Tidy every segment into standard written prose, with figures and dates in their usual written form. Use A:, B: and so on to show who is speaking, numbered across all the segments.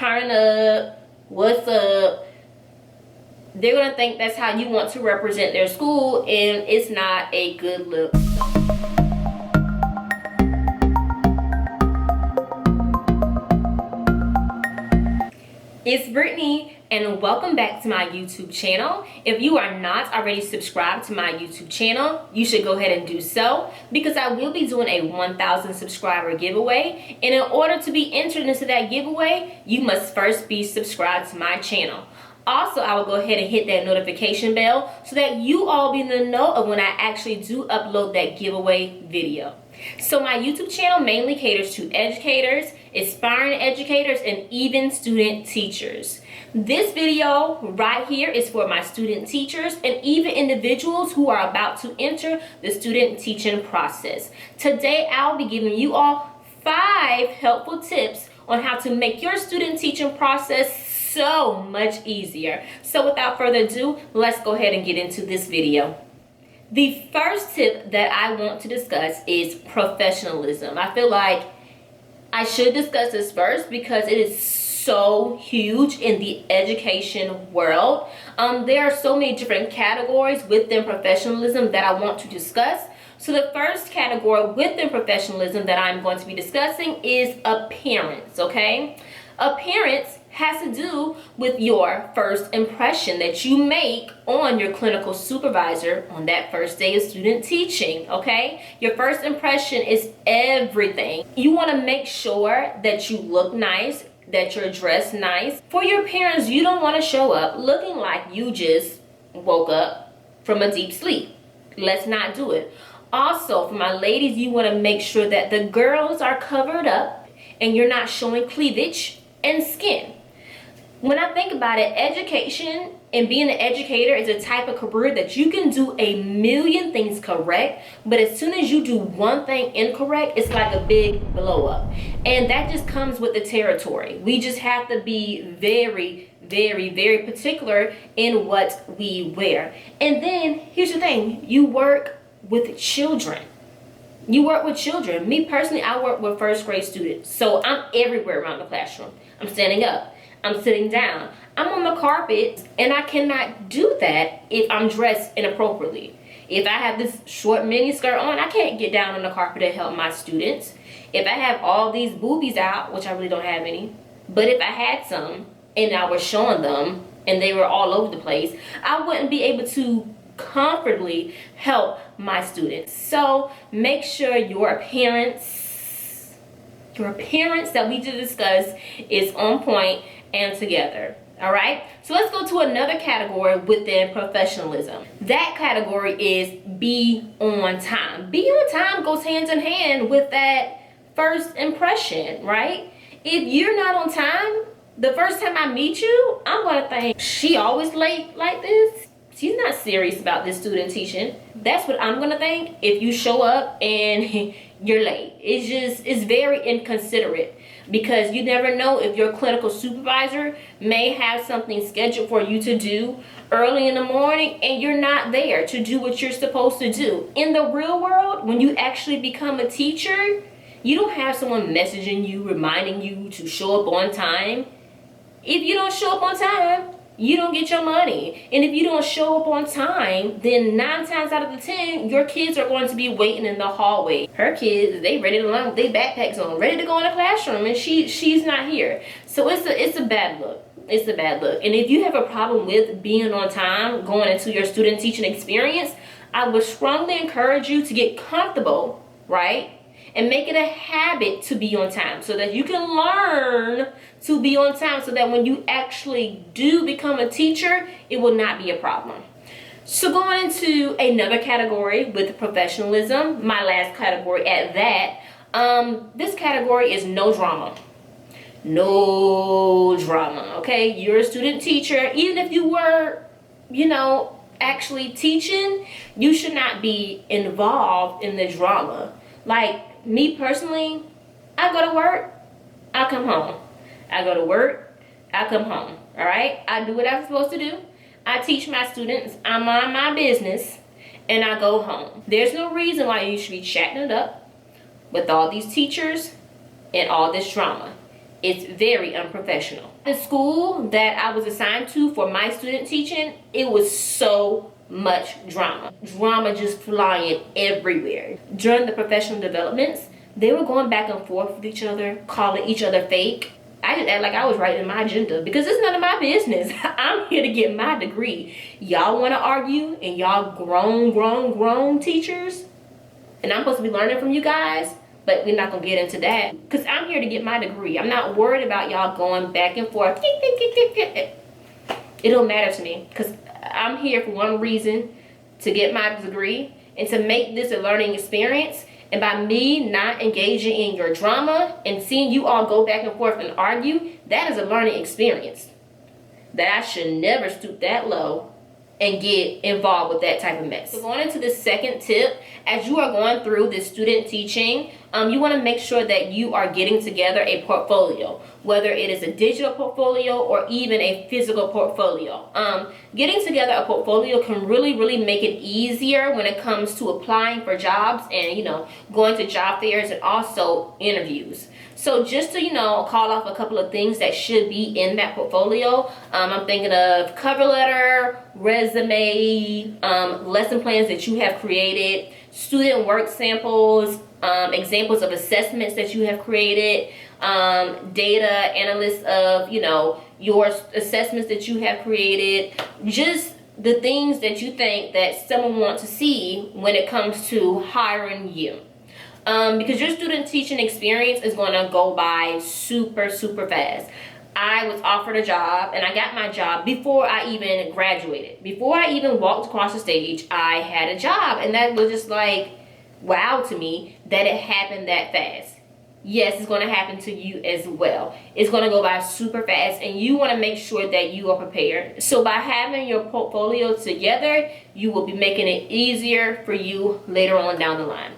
A: turn up, what's up, they're going to think that's how you want to represent their school, and it's not a good look. It's Brittany, and welcome back to my YouTube channel. If you are not already subscribed to my YouTube channel, you should go ahead and do so, because I will be doing a 1,000 subscriber giveaway, and in order to be entered into that giveaway, you must first be subscribed to my channel. Also, I will go ahead and hit that notification bell so that you all be in the know of when I actually do upload that giveaway video. So my YouTube channel mainly caters to educators, aspiring educators, and even student teachers. This video right here is for my student teachers and even individuals who are about to enter the student teaching process. Today, I'll be giving you all 5 helpful tips on how to make your student teaching process so much easier. So without further ado, let's go ahead and get into this video. The first tip that I want to discuss is professionalism. I feel like I should discuss this first because it is so huge in the education world. There are so many different categories within professionalism that I want to discuss. So the first category within professionalism that I'm going to be discussing is appearance, okay? Appearance has to do with your first impression that you make on your clinical supervisor on that first day of student teaching, okay? Your first impression is everything. You want to make sure that you look nice, that you're dressed nice. For your parents, you don't want to show up looking like you just woke up from a deep sleep. Let's not do it. Also, for my ladies, you want to make sure that the girls are covered up and you're not showing cleavage and skin. When I think about it, education and being an educator is a type of career that you can do a million things correct, but as soon as you do one thing incorrect, it's like a big blow up. And that just comes with the territory. We just have to be very, very, very particular in what we wear. And then here's the thing, you work with children. You work with children. Me personally, I work with first grade students. So I'm everywhere around the classroom. I'm standing up. I'm sitting down. I'm on the carpet, and I cannot do that if I'm dressed inappropriately. If I have this short mini skirt on, I can't get down on the carpet to help my students. If I have all these boobies out, which I really don't have any, but if I had some and I was showing them and they were all over the place, I wouldn't be able to comfortably help my students. So make sure your appearance that we just discussed is on point and together. All right, so let's go to another category within professionalism. That category is be on time. Be on time goes hand in hand with that first impression, right? If you're not on time, the first time I meet you, I'm gonna think, she always late like this? She's not serious about this student teaching. That's what I'm gonna think if you show up and you're late. It's very inconsiderate, because you never know if your clinical supervisor may have something scheduled for you to do early in the morning and you're not there to do what you're supposed to do. In the real world, when you actually become a teacher, you don't have someone messaging you, reminding you to show up on time. If you don't show up on time, you don't get your money. And if you don't show up on time, then 9 times out of the 10, your kids are going to be waiting in the hallway. Her kids, they ready to learn with their backpacks on, ready to go in the classroom, and she's not here. So it's a bad look. It's a bad look. And if you have a problem with being on time going into your student teaching experience, I would strongly encourage you to get comfortable, right? And make it a habit to be on time so that you can learn to be on time, so that when you actually do become a teacher, it will not be a problem. So going into another category with professionalism, my last category at that, this category is no drama. No drama, okay? You're a student teacher. Even if you were, actually teaching, you should not be involved in the drama. Like, me personally, I go to work, I come home. I go to work, I come home. All right? I do what I'm supposed to do. I teach my students, I mind my business, and I go home. There's no reason why you should be chatting it up with all these teachers and all this drama. It's very unprofessional. The school that I was assigned to for my student teaching, it was so much drama. Drama just flying everywhere. During the professional developments, they were going back and forth with each other, calling each other fake. I just act like I was writing my agenda because it's none of my business. I'm here to get my degree. Y'all want to argue, and y'all grown teachers, and I'm supposed to be learning from you guys, but we're not going to get into that because I'm here to get my degree. I'm not worried about y'all going back and forth. It don't matter to me because I'm here for one reason, to get my degree and to make this a learning experience. And by me not engaging in your drama and seeing you all go back and forth and argue, that is a learning experience. That I should never stoop that low and get involved with that type of mess. So going into the second tip, as you are going through this student teaching, you want to make sure that you are getting together a portfolio, whether it is a digital portfolio or even a physical portfolio. Getting together a portfolio can really make it easier when it comes to applying for jobs and, you know, going to job fairs and also interviews. So just to, you know, call off a couple of things that should be in that portfolio, I'm thinking of cover letter, resume, lesson plans that you have created, student work samples, examples of assessments that you have created, data analysts of, you know, your assessments that you have created, just the things that you think that someone wants to see when it comes to hiring you. Because your student teaching experience is going to go by super fast. I was offered a job and I got my job before I even graduated. Before I even walked across the stage, I had a job, and that was just like wow to me that it happened that fast. Yes, it's going to happen to you as well. It's going to go by super fast, and you want to make sure that you are prepared. So by having your portfolio together, you will be making it easier for you later on down the line.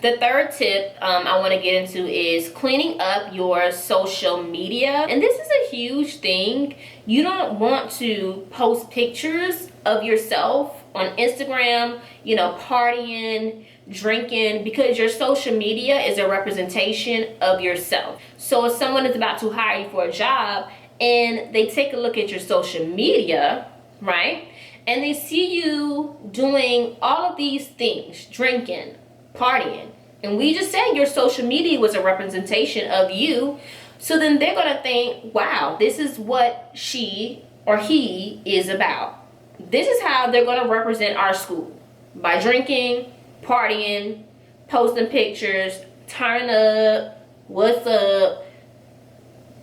A: The third tip I want to get into is cleaning up your social media. And this is a huge thing. You don't want to post pictures of yourself on Instagram, you know, partying, drinking, because your social media is a representation of yourself. So if someone is about to hire you for a job and they take a look at your social media, right, and they see you doing all of these things, drinking, partying, and we just said your social media was a representation of you, so then they're gonna think, wow, this is what she or he is about. This is how they're gonna represent our school, by drinking, partying, posting pictures, turning up, what's up.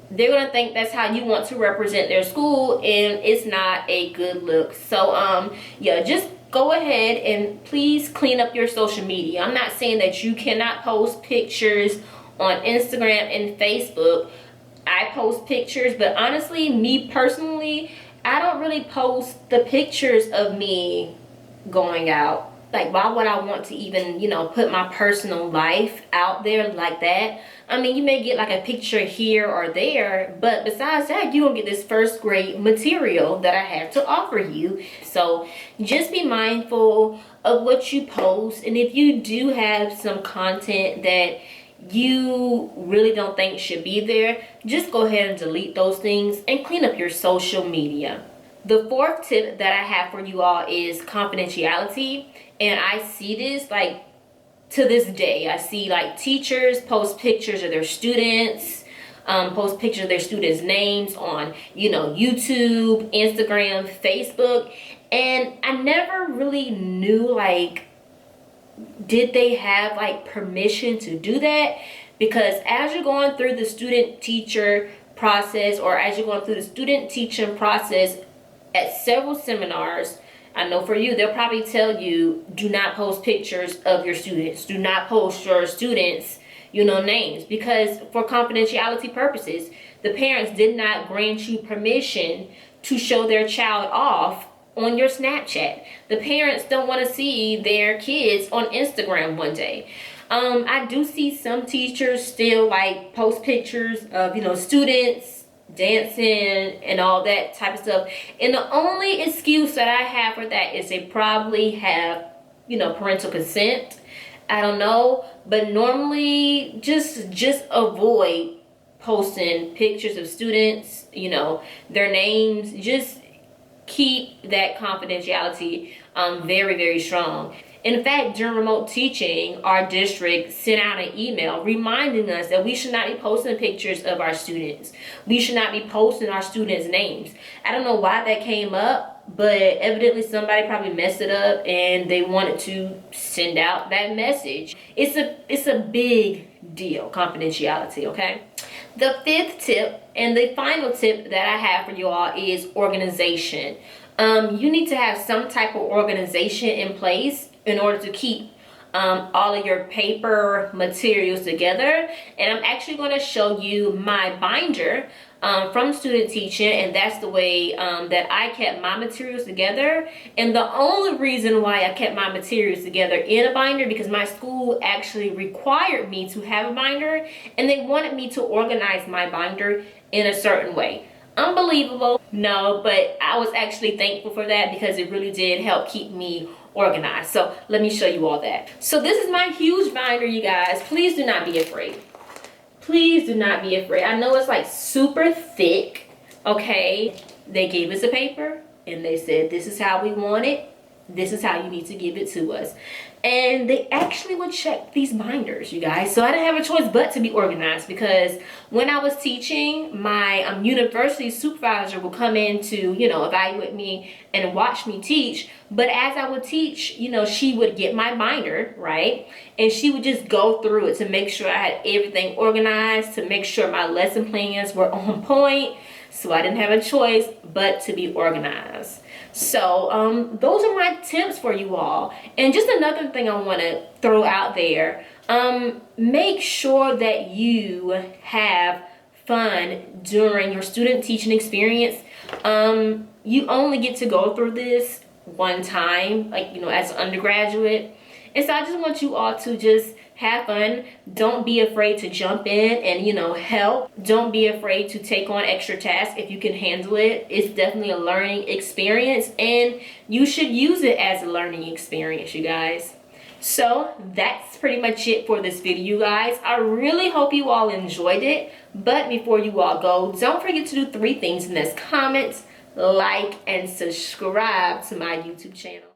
A: They're gonna think that's how you want to represent their school, and it's not a good look. So yeah, just go ahead and please clean up your social media. I'm not saying that you cannot post pictures on Instagram and Facebook. I post pictures, but honestly, me personally, I don't really post the pictures of me going out. Like, why would I want to even, you know, put my personal life out there like that? I mean, you may get like a picture here or there, but besides that, you don't get this first grade material that I have to offer you. So just be mindful of what you post. And if you do have some content that you really don't think should be there, just go ahead and delete those things and clean up your social media. The fourth tip that I have for you all is confidentiality. And I see this like to this day. I see like teachers post pictures of their students, post pictures of their students' names on, you know, YouTube, Instagram, Facebook. And I never really knew, like, did they have like permission to do that? Because as you're going through the student teacher process, or as you're going through the student teaching process at several seminars, I know for you, they'll probably tell you, do not post pictures of your students. Do not post your students, you know, names. Because for confidentiality purposes, the parents did not grant you permission to show their child off on your Snapchat. The parents don't want to see their kids on Instagram one day. I do see some teachers still like post pictures of, you know, students dancing and all that type of stuff, and the only excuse that I have for that is they probably have, you know, parental consent. I don't know, but normally just avoid posting pictures of students, you know, their names. Just keep that confidentiality very, very strong. In fact, during remote teaching, our district sent out an email reminding us that we should not be posting pictures of our students. We should not be posting our students' names. I don't know why that came up, but evidently somebody probably messed it up and they wanted to send out that message. It's a big deal, confidentiality, okay? The fifth tip and the final tip that I have for you all is organization. You need to have some type of organization in place in order to keep all of your paper materials together. And I'm actually going to show you my binder from student teaching, and that's the way that I kept my materials together. And the only reason why I kept my materials together in a binder, because my school actually required me to have a binder, and they wanted me to organize my binder in a certain way. Unbelievable? No, but I was actually thankful for that because it really did help keep me organized. So let me show you all that. So this is my huge binder, you guys. Please do not be afraid. Please do not be afraid. I know it's like super thick, okay? They gave us a paper and they said, this is how we want it. This is how you need to give it to us. And they actually would check these binders, you guys. So I didn't have a choice but to be organized, because when I was teaching, my university supervisor would come in to, you know, evaluate me and watch me teach. But as I would teach, you know, she would get my binder, right? And she would just go through it to make sure I had everything organized, to make sure my lesson plans were on point. So I didn't have a choice but to be organized. So those are my tips for you all. And just another thing I want to throw out there, make sure that you have fun during your student teaching experience. You only get to go through this one time, like, you know, as an undergraduate. And so I just want you all to just have fun. Don't be afraid to jump in and, you know, help. Don't be afraid to take on extra tasks if you can handle it. It's definitely a learning experience, and you should use it as a learning experience, you guys. So that's pretty much it for this video, you guys. I really hope you all enjoyed it. But before you all go, don't forget to do 3 things, and that's comment, like, and subscribe to my YouTube channel.